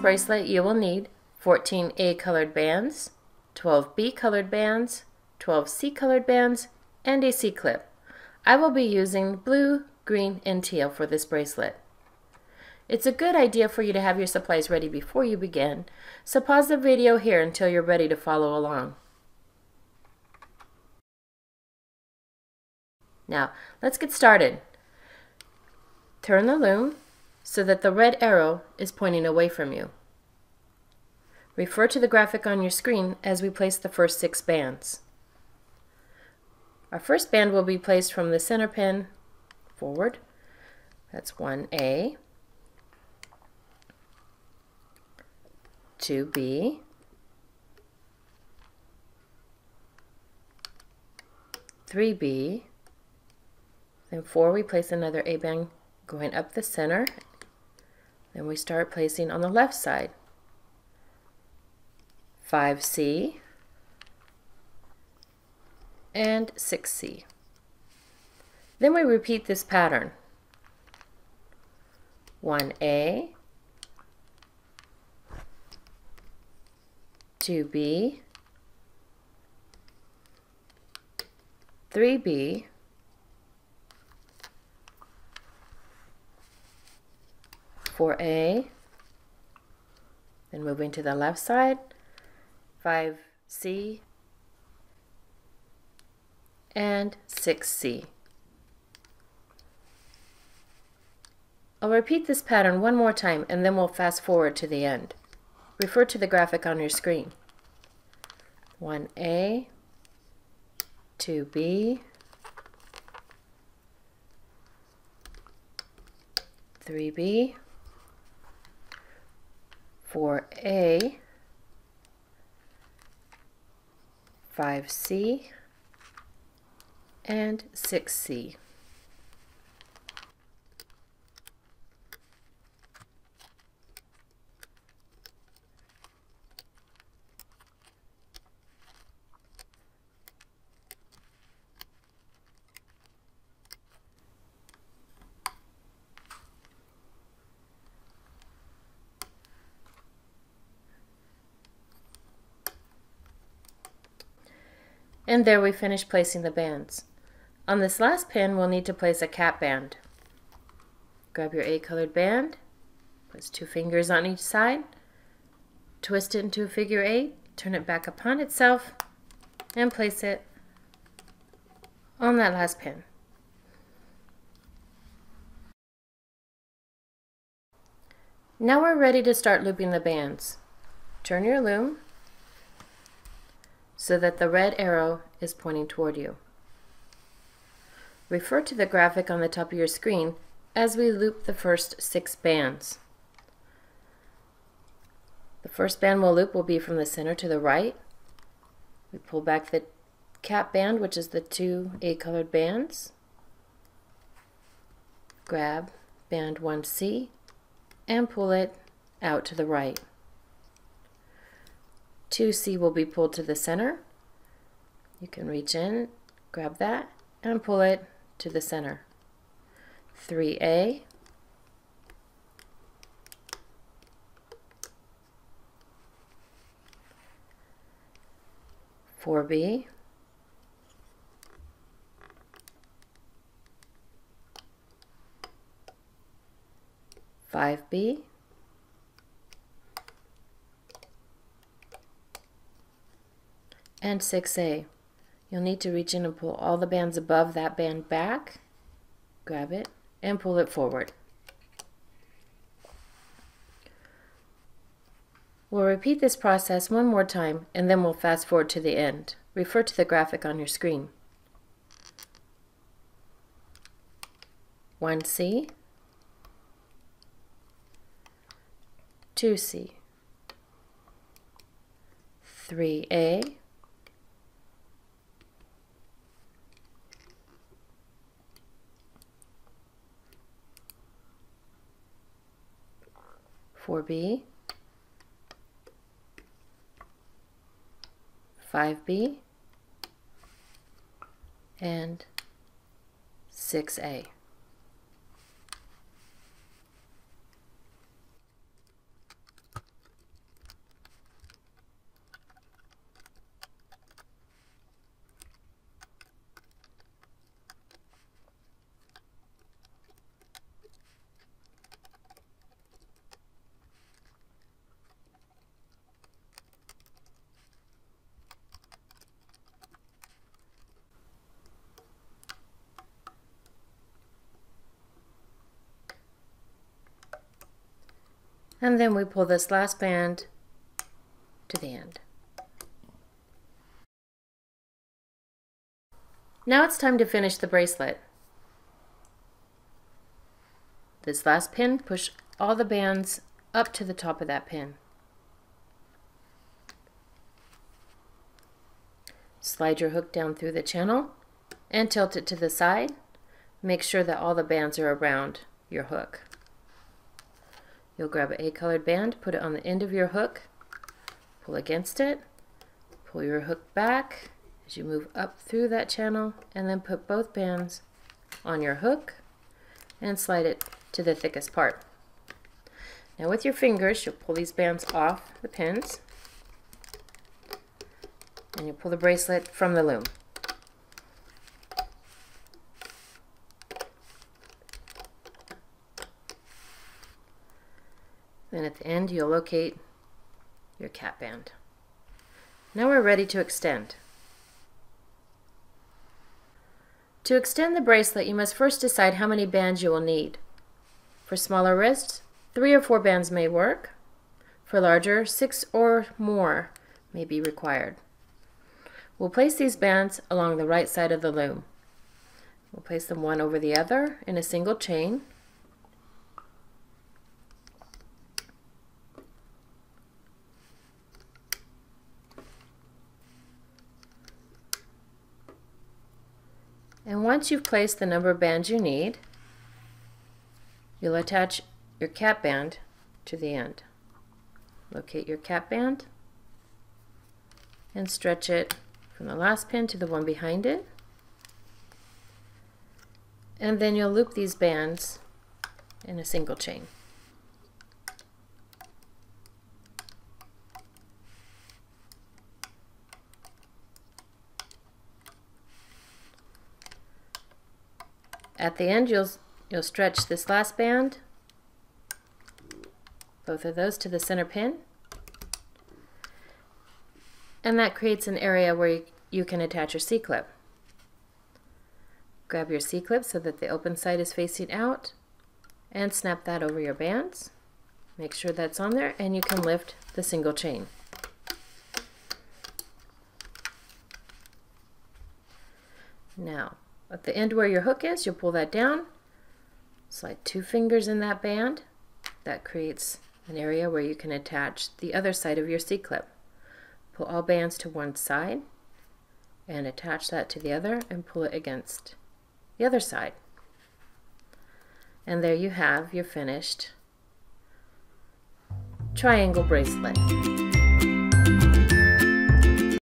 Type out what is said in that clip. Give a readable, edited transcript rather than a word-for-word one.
bracelet you will need 14 A colored bands, 12 B colored bands, 12 C colored bands, and a C clip. I will be using blue, green, and teal for this bracelet. It's a good idea for you to have your supplies ready before you begin, so pause the video here until you're ready to follow along. Now, let's get started. Turn the loom so that the red arrow is pointing away from you. Refer to the graphic on your screen as we place the first 6 bands. Our first band will be placed from the center pin forward. That's 1A, 2B, 3B, then 4 we place another A band going up the center. Then we start placing on the left side 5C and 6C. Then we repeat this pattern. 1A, 2B, 3B, 4A, then moving to the left side, 5C and 6C. I'll repeat this pattern one more time and then we'll fast forward to the end. Refer to the graphic on your screen. 1A, 2B, 3B, 4A, 5C, and 6C. And there we finish placing the bands. On this last pin, we'll need to place a cap band. Grab your A colored band, place 2 fingers on each side, twist it into a figure 8, turn it back upon itself, and place it on that last pin. Now we're ready to start looping the bands. Turn your loom so that the red arrow is pointing toward you. Refer to the graphic on the top of your screen as we loop the first 6 bands. The first band we'll loop will be from the center to the right. We pull back the cap band, which is the 2 A colored bands. Grab band 1C and pull it out to the right. 2C will be pulled to the center. You can reach in, grab that, and pull it to the center. 3A, 4B, 5B, and 6A. You'll need to reach in and pull all the bands above that band back, grab it, and pull it forward. We'll repeat this process one more time and then we'll fast forward to the end. Refer to the graphic on your screen. 1C, 2C, 3A, 4B, 5B, and 6A. And then we pull this last band to the end. Now it's time to finish the bracelet. This last pin, push all the bands up to the top of that pin. Slide your hook down through the channel and tilt it to the side. Make sure that all the bands are around your hook. You'll grab a colored band, put it on the end of your hook, pull against it, pull your hook back as you move up through that channel, and then put both bands on your hook and slide it to the thickest part. Now with your fingers, you'll pull these bands off the pins and you'll pull the bracelet from the loom. Then at the end, you'll locate your cap band. Now we're ready to extend. To extend the bracelet, you must first decide how many bands you will need. For smaller wrists, 3 or 4 bands may work. For larger, 6 or more may be required. We'll place these bands along the right side of the loom. We'll place them one over the other in a single chain. And once you've placed the number of bands you need, you'll attach your cap band to the end. Locate your cap band and stretch it from the last pin to the one behind it. And then you'll loop these bands in a single chain. At the end, you'll stretch this last band, both of those to the center pin, and that creates an area where you can attach your C-clip. Grab your C-clip so that the open side is facing out and snap that over your bands. Make sure that's on there and you can lift the single chain. Now, at the end where your hook is, you'll pull that down, slide 2 fingers in that band. That creates an area where you can attach the other side of your C-clip. Pull all bands to one side and attach that to the other and pull it against the other side. And there you have your finished triangle bracelet.